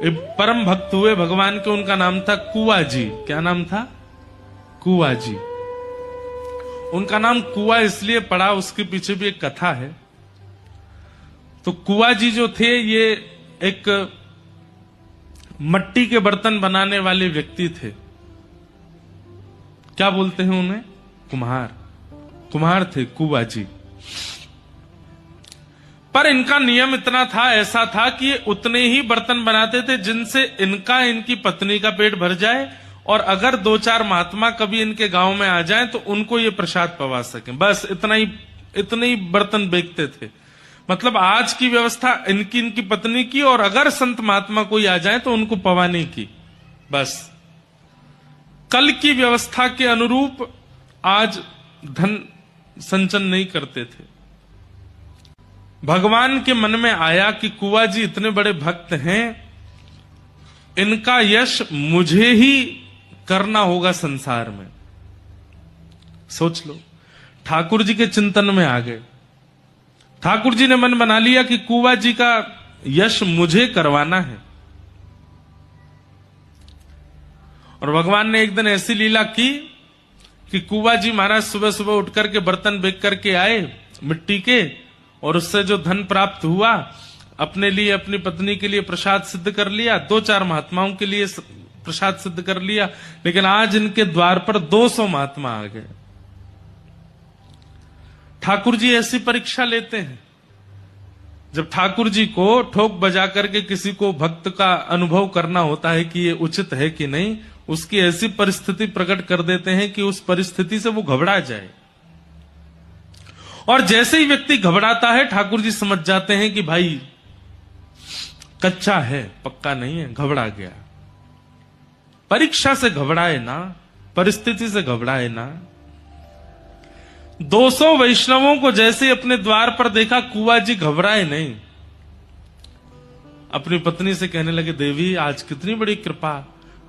एक परम भक्त हुए भगवान के, उनका नाम था कुआ जी। क्या नाम था? कुआ जी। उनका नाम कुआ इसलिए पड़ा, उसके पीछे भी एक कथा है। तो कुआ जी जो थे, ये एक मट्टी के बर्तन बनाने वाले व्यक्ति थे। क्या बोलते हैं उन्हें? कुम्हार। कुम्हार थे कुआ जी। पर इनका नियम इतना था, ऐसा था कि ये उतने ही बर्तन बनाते थे जिनसे इनकी पत्नी का पेट भर जाए, और अगर 2-4 महात्मा कभी इनके गांव में आ जाएं तो उनको ये प्रसाद पवा सकें। बस इतने ही बर्तन बेचते थे। मतलब आज की व्यवस्था इनकी पत्नी की, और अगर संत महात्मा कोई आ जाए तो उनको पवाने की। बस कल की व्यवस्था के अनुरूप आज धन संचन नहीं करते थे। भगवान के मन में आया कि कुआ जी इतने बड़े भक्त हैं, इनका यश मुझे ही करना होगा संसार में। सोच लो, ठाकुर जी के चिंतन में आ गए। ठाकुर जी ने मन बना लिया कि कुआ जी का यश मुझे करवाना है। और भगवान ने एक दिन ऐसी लीला की कि कुआ जी महाराज सुबह सुबह उठ करके बर्तन बेच करके आए मिट्टी के, और उससे जो धन प्राप्त हुआ अपने लिए, अपनी पत्नी के लिए प्रसाद सिद्ध कर लिया, 2-4 महात्माओं के लिए प्रसाद सिद्ध कर लिया। लेकिन आज इनके द्वार पर 200 महात्मा आ गए। ठाकुर जी ऐसी परीक्षा लेते हैं। जब ठाकुर जी को ठोक बजा करके किसी को भक्त का अनुभव करना होता है कि ये उचित है कि नहीं, उसकी ऐसी परिस्थिति प्रकट कर देते हैं कि उस परिस्थिति से वो घबरा जाए। और जैसे ही व्यक्ति घबराता है, ठाकुर जी समझ जाते हैं कि भाई कच्चा है, पक्का नहीं है, घबरा गया। परीक्षा से घबराए ना, परिस्थिति से घबराए ना। 200 वैष्णवों को जैसे अपने द्वार पर देखा, कुआ जी घबराए नहीं। अपनी पत्नी से कहने लगे, देवी आज कितनी बड़ी कृपा,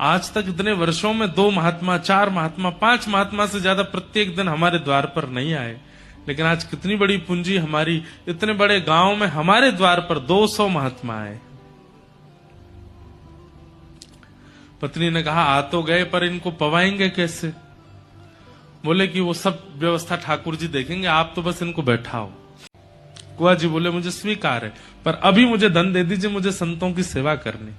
आज तक इतने वर्षों में 2 महात्मा, 4 महात्मा, 5 महात्मा से ज्यादा प्रत्येक दिन हमारे द्वार पर नहीं आए, लेकिन आज कितनी बड़ी पूंजी हमारी, इतने बड़े गांव में हमारे द्वार पर 200 महात्मा आए। पत्नी ने कहा, आ तो गए, पर इनको पवाएंगे कैसे? बोले कि वो सब व्यवस्था ठाकुर जी देखेंगे, आप तो बस इनको बैठाओ। कुआ जी बोले, मुझे स्वीकार है, पर अभी मुझे धन दे दीजिए, मुझे संतों की सेवा करनी।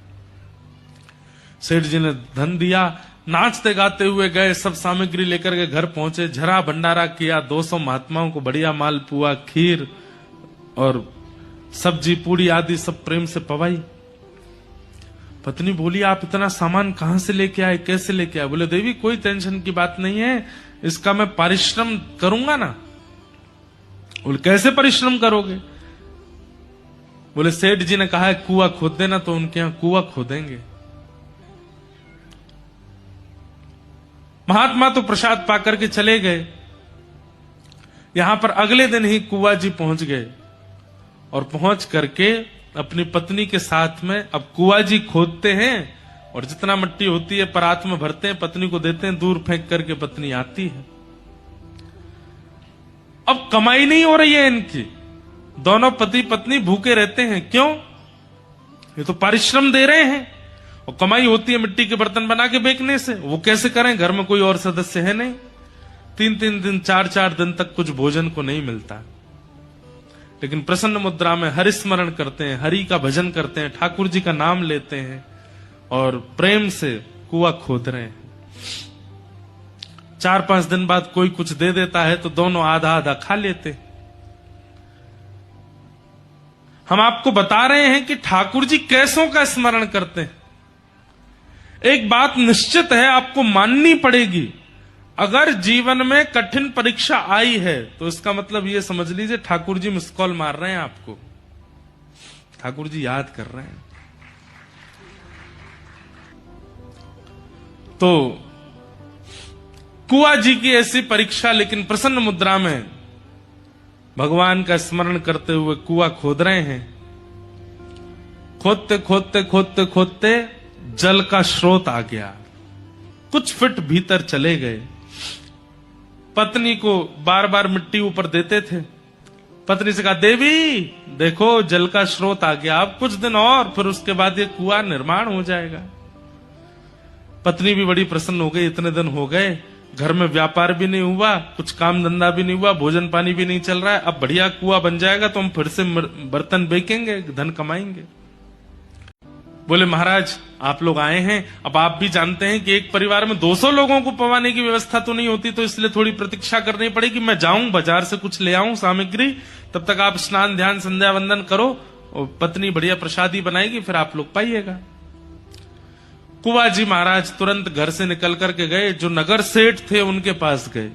सेठ जी ने धन दिया, नाचते गाते हुए गए, सब सामग्री लेकर के घर पहुंचे, झरा भंडारा किया, 200 महात्माओं को बढ़िया मालपुआ, खीर और सब्जी पूड़ी आदि सब प्रेम से पवाई। पत्नी बोली, आप इतना सामान कहां से लेके आए, कैसे लेके आए? बोले, देवी कोई टेंशन की बात नहीं है, इसका मैं परिश्रम करूंगा ना। बोले, कैसे परिश्रम करोगे? बोले, सेठ जी ने कहा है कुआं खोद देना, तो उनके यहां कुआं खोदेंगे। महात्मा तो प्रसाद पाकर के चले गए। यहां पर अगले दिन ही कुआ जी पहुंच गए, और पहुंच करके अपनी पत्नी के साथ में अब कुआ जी खोदते हैं, और जितना मिट्टी होती है परात में भरते हैं, पत्नी को देते हैं, दूर फेंक करके पत्नी आती है। अब कमाई नहीं हो रही है इनकी, दोनों पति पत्नी भूखे रहते हैं। क्यों? ये तो परिश्रम दे रहे हैं, और कमाई होती है मिट्टी के बर्तन बना के बेचने से। वो कैसे करें? घर में कोई और सदस्य है नहीं, 3-3 दिन 4-4 दिन तक कुछ भोजन को नहीं मिलता। लेकिन प्रसन्न मुद्रा में हरि स्मरण करते हैं, हरि का भजन करते हैं, ठाकुर जी का नाम लेते हैं, और प्रेम से कुआं खोद रहे हैं। 4-5 दिन बाद कोई कुछ दे देता है तो दोनों आधा आधा खा लेते। हम आपको बता रहे हैं कि ठाकुर जी कैसों का स्मरण करते हैं। एक बात निश्चित है, आपको माननी पड़ेगी, अगर जीवन में कठिन परीक्षा आई है तो इसका मतलब यह समझ लीजिए ठाकुर जी मिस कॉल मार रहे हैं आपको, ठाकुर जी याद कर रहे हैं। तो कुआ जी की ऐसी परीक्षा, लेकिन प्रसन्न मुद्रा में भगवान का स्मरण करते हुए कुआं खोद रहे हैं। खोदते खोदते खोदते खोदते जल का स्रोत आ गया, कुछ फीट भीतर चले गए। पत्नी को बार बार मिट्टी ऊपर देते थे, पत्नी से कहा, देवी देखो जल का स्रोत आ गया, अब कुछ दिन और फिर उसके बाद ये कुआं निर्माण हो जाएगा। पत्नी भी बड़ी प्रसन्न हो गई, इतने दिन हो गए, घर में व्यापार भी नहीं हुआ, कुछ काम धंधा भी नहीं हुआ, भोजन पानी भी नहीं चल रहा है, अब बढ़िया कुआं बन जाएगा तो हम फिर से बर्तन बेचेंगे, धन कमाएंगे। बोले महाराज आप लोग आए हैं, अब आप भी जानते हैं कि एक परिवार में 200 लोगों को पवाने की व्यवस्था तो नहीं होती, तो इसलिए थोड़ी प्रतीक्षा करनी पड़ेगी। मैं जाऊं बाजार से कुछ ले आऊं सामग्री, तब तक आप स्नान ध्यान संध्या वंदन करो और पत्नी बढ़िया प्रसादी बनाएगी, फिर आप लोग पाइएगा। कुंवर जी महाराज तुरंत घर से निकल करके गए, जो नगर सेठ थे उनके पास गए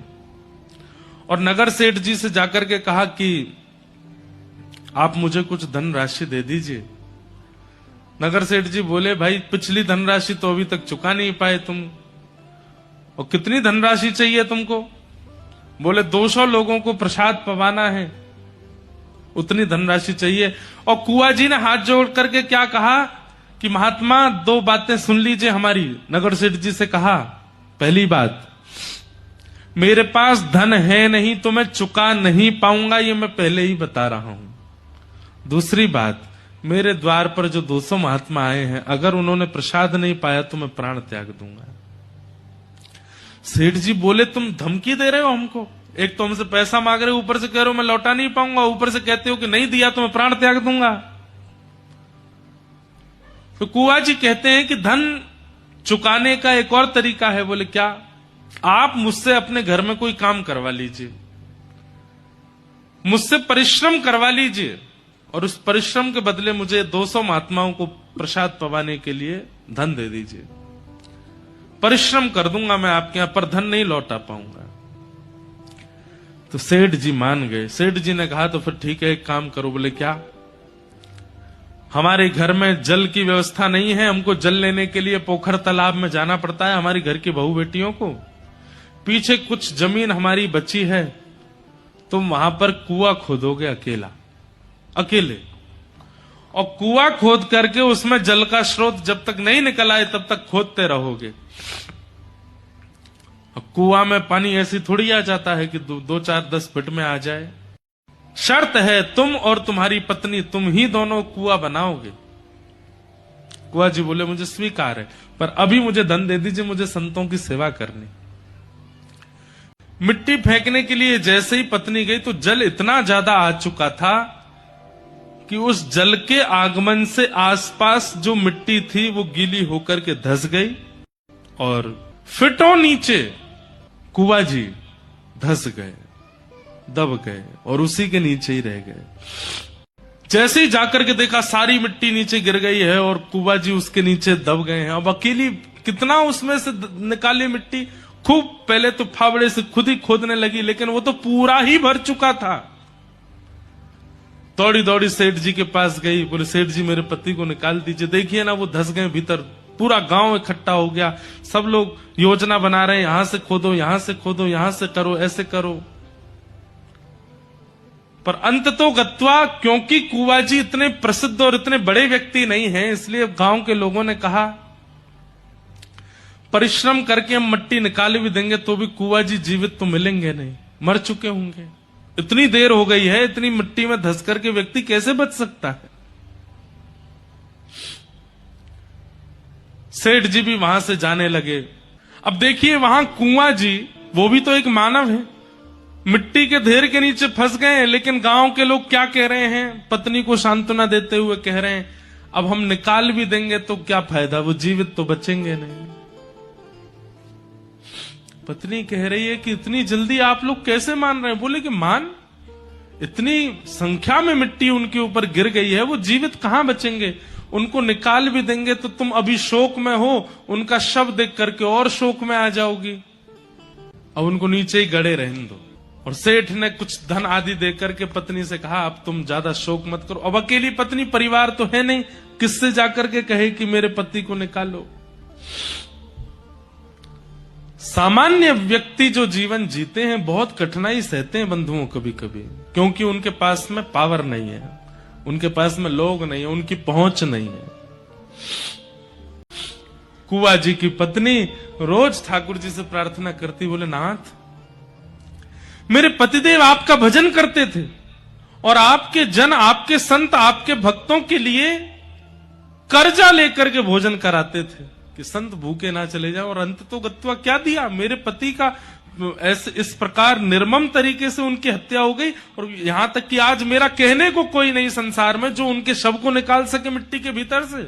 और नगर सेठ जी से जाकर के कहा कि आप मुझे कुछ धनराशि दे दीजिए। नगर सेठ जी बोले, भाई पिछली धनराशि तो अभी तक चुका नहीं पाए तुम, और कितनी धनराशि चाहिए तुमको? बोले 200 लोगों को प्रसाद पवाना है, उतनी धनराशि चाहिए। और कुंवर जी ने हाथ जोड़ करके क्या कहा कि महात्मा 2 बातें सुन लीजिए हमारी। नगर सेठ जी से कहा, पहली बात, मेरे पास धन है नहीं तो मैं चुका नहीं पाऊंगा, ये मैं पहले ही बता रहा हूं। दूसरी बात, मेरे द्वार पर जो 200 महात्मा आए हैं, अगर उन्होंने प्रसाद नहीं पाया तो मैं प्राण त्याग दूंगा। सेठ जी बोले, तुम धमकी दे रहे हो हमको? एक तो हमसे पैसा मांग रहे हो, ऊपर से कह रहे हो मैं लौटा नहीं पाऊंगा, ऊपर से कहते हो कि नहीं दिया तो मैं प्राण त्याग दूंगा। तो कुंवर जी कहते हैं कि धन चुकाने का एक और तरीका है। बोले क्या? आप मुझसे अपने घर में कोई काम करवा लीजिए, मुझसे परिश्रम करवा लीजिए और उस परिश्रम के बदले मुझे 200 महात्माओं को प्रसाद पवाने के लिए धन दे दीजिए। परिश्रम कर दूंगा मैं आपके यहां, पर धन नहीं लौटा पाऊंगा। तो सेठ जी मान गए। सेठ जी ने कहा तो फिर ठीक है, एक काम करो। बोले क्या? हमारे घर में जल की व्यवस्था नहीं है, हमको जल लेने के लिए पोखर तालाब में जाना पड़ता है हमारी घर की बहू बेटियों को। पीछे कुछ जमीन हमारी बची है, तुम वहां पर कुआं खोदोगे अकेले, और कुआं खोद करके उसमें जल का स्रोत जब तक नहीं निकल आए तब तक खोदते रहोगे। कुआं में पानी ऐसी थोड़ी आ जाता है कि 2-4-10 फीट में आ जाए। शर्त है तुम और तुम्हारी पत्नी, तुम ही दोनों कुआं बनाओगे। कुंवर जी बोले, मुझे स्वीकार है, पर अभी मुझे धन दे दीजिए, मुझे संतों की सेवा करनी। मिट्टी फेंकने के लिए जैसे ही पत्नी गई तो जल इतना ज्यादा आ चुका था कि उस जल के आगमन से आसपास जो मिट्टी थी वो गीली होकर के धंस गई और फीटों नीचे कुंवर जी धंस गए, दब गए और उसी के नीचे ही रह गए। जैसे ही जाकर के देखा सारी मिट्टी नीचे गिर गई है और कुंवर जी उसके नीचे दब गए हैं। अब अकेली कितना उसमें से निकाली मिट्टी, खूब पहले तो फावड़े से खुद ही खोदने लगी, लेकिन वो तो पूरा ही भर चुका था। दौड़ी दौड़ी सेठ जी के पास गई, बोले सेठ जी मेरे पति को निकाल दीजिए, देखिए ना वो धंस गए भीतर। पूरा गांव इकट्ठा हो गया, सब लोग योजना बना रहे हैं, यहां से खोदो, यहां से खोदो, यहां से करो, ऐसे करो। पर अंत तो गत्वा, क्योंकि कुंवर जी इतने प्रसिद्ध और इतने बड़े व्यक्ति नहीं हैं, इसलिए गांव के लोगों ने कहा परिश्रम करके हम मिट्टी निकाल भी देंगे तो भी कुंवर जी जीवित तो मिलेंगे नहीं, मर चुके होंगे। इतनी देर हो गई है, इतनी मिट्टी में धंस करके व्यक्ति कैसे बच सकता है? सेठ जी भी वहां से जाने लगे। अब देखिए वहां कुंवर जी, वो भी तो एक मानव है, मिट्टी के ढेर के नीचे फंस गए हैं, लेकिन गांव के लोग क्या कह रहे हैं? पत्नी को सांत्वना देते हुए कह रहे हैं अब हम निकाल भी देंगे तो क्या फायदा, वो जीवित तो बचेंगे नहीं। पत्नी कह रही है कि इतनी जल्दी आप लोग कैसे मान रहे हैं? बोले कि मान, इतनी संख्या में मिट्टी उनके ऊपर गिर गई है, वो जीवित कहां बचेंगे? उनको निकाल भी देंगे तो तुम अभी शोक में हो, उनका शव देख करके और शोक में आ जाओगी। अब उनको नीचे ही गड़े रहने दो। और सेठ ने कुछ धन आदि देकर के पत्नी से कहा अब तुम ज्यादा शोक मत करो। अब अकेली पत्नी, परिवार तो है नहीं, किससे जाकर के कहे कि मेरे पति को निकालो। सामान्य व्यक्ति जो जीवन जीते हैं बहुत कठिनाई सहते हैं बंधुओं कभी कभी, क्योंकि उनके पास में पावर नहीं है, उनके पास में लोग नहीं है, उनकी पहुंच नहीं है। कुंवर जी की पत्नी रोज ठाकुर जी से प्रार्थना करती, बोले नाथ मेरे पतिदेव आपका भजन करते थे और आपके जन, आपके संत, आपके भक्तों के लिए कर्जा लेकर के भोजन कराते थे कि संत भूखे ना चले जाए। और अंत तो गत्वा क्या दिया, मेरे पति का ऐसे इस प्रकार निर्मम तरीके से उनकी हत्या हो गई, और यहां तक कि आज मेरा कहने को कोई नहीं संसार में जो उनके शव को निकाल सके मिट्टी के भीतर से।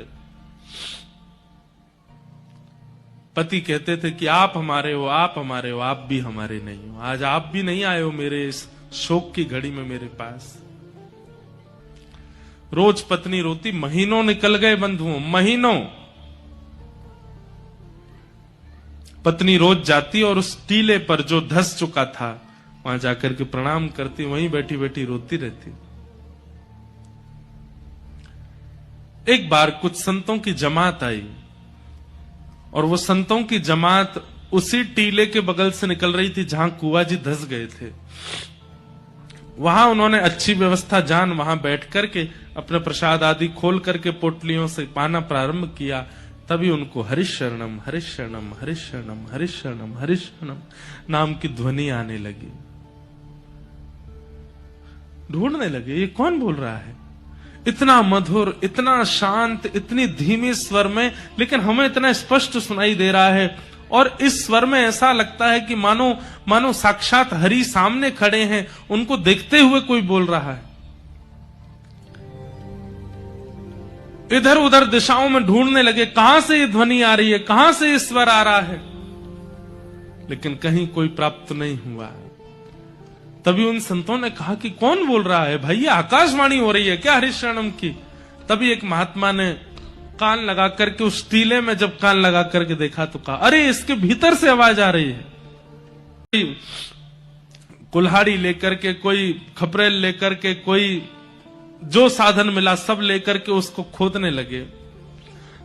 पति कहते थे कि आप हमारे हो, आप हमारे हो, आप भी हमारे नहीं हो। आज आप भी नहीं आए हो मेरे इस शोक की घड़ी में मेरे पास। रोज पत्नी रोती, महीनों निकल गए बंधुओं, महीनों। पत्नी रोज जाती और उस टीले पर जो धस चुका था वहां जाकर के प्रणाम करती, वहीं बैठी बैठी रोती रहती। एक बार कुछ संतों की जमात आई और वो संतों की जमात उसी टीले के बगल से निकल रही थी जहां कुआ जी धस गए थे। वहां उन्होंने अच्छी व्यवस्था जान वहां बैठ करके अपने प्रसाद आदि खोल करके पोटलियों से पाना प्रारंभ किया। तभी उनको हरिशरणम हरिशरणम हरिशरणम हरिशरणम हरिशरणम नाम की ध्वनि आने लगी। ढूंढने लगे ये कौन बोल रहा है, इतना मधुर, इतना शांत, इतनी धीमी स्वर में, लेकिन हमें इतना स्पष्ट सुनाई दे रहा है। और इस स्वर में ऐसा लगता है कि मानो साक्षात हरि सामने खड़े हैं, उनको देखते हुए कोई बोल रहा है। इधर उधर दिशाओं में ढूंढने लगे कहां से ये ध्वनि आ रही है, कहां से ये स्वर आ रहा है, लेकिन कहीं कोई प्राप्त नहीं हुआ। तभी उन संतों ने कहा कि कौन बोल रहा है भाई, ये आकाशवाणी हो रही है क्या हरिशरणम की। तभी एक महात्मा ने कान लगा करके उस टीले में जब कान लगा करके देखा तो कहा, अरे इसके भीतर से आवाज आ रही है। कुल्हाड़ी लेकर के, कोई खपरेल लेकर के, कोई जो साधन मिला सब लेकर के उसको खोदने लगे।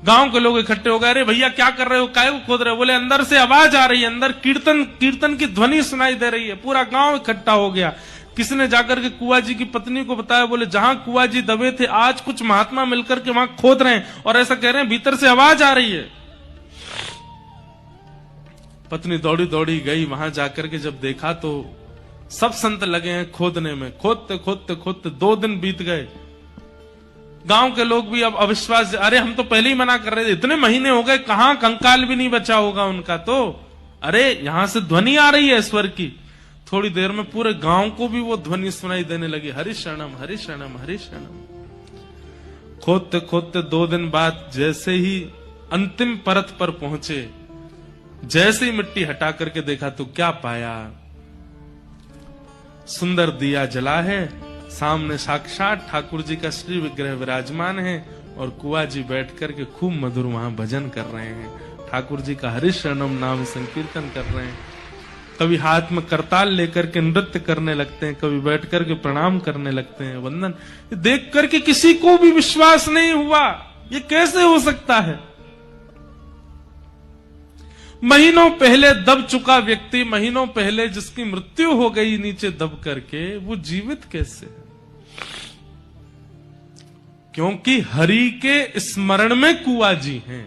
गांव के लोग इकट्ठे हो गए, अरे भैया क्या कर रहे हो, काय को खोद रहे हो। बोले अंदर से आवाज आ रही है, अंदर कीर्तन की ध्वनि सुनाई दे रही है। पूरा गांव इकट्ठा हो गया। किसी ने जाकर के कुआ जी की पत्नी को बताया, बोले जहां कुआ जी दबे थे आज कुछ महात्मा मिलकर के वहां खोद रहे हैं और ऐसा कह रहे हैं भीतर से आवाज आ रही है। पत्नी दौड़ी दौड़ी गई, वहां जाकर के जब देखा तो सब संत लगे हैं खोदने में। खोदते खोदते खोदते 2 दिन बीत गए। गांव के लोग भी अब अविश्वास, अरे हम तो पहले ही मना कर रहे थे, इतने महीने हो गए, कहां कंकाल भी नहीं बचा होगा उनका। तो अरे यहां से ध्वनि आ रही है स्वर की। थोड़ी देर में पूरे गांव को भी वो ध्वनि सुनाई देने लगी, हरिशरणम हरिशरणम हरिशरणम। खोदते खोदते 2 दिन बाद जैसे ही अंतिम परत पर पहुंचे, जैसे ही मिट्टी हटा करके देखा तो क्या पाया, सुंदर दिया जला है, सामने साक्षात ठाकुर जी का श्री विग्रह विराजमान है और कुआ जी बैठ करके खूब मधुर वहां भजन कर रहे हैं, ठाकुर जी का हरिशरणम नाम संकीर्तन कर रहे हैं। कभी हाथ में करताल लेकर के नृत्य करने लगते हैं, कभी बैठ करके प्रणाम करने लगते हैं, वंदन। देख करके किसी को भी विश्वास नहीं हुआ, ये कैसे हो सकता है। महीनों पहले दब चुका व्यक्ति, महीनों पहले जिसकी मृत्यु हो गई नीचे दब करके, वो जीवित कैसे है। क्योंकि हरि के स्मरण में कुआ जी हैं।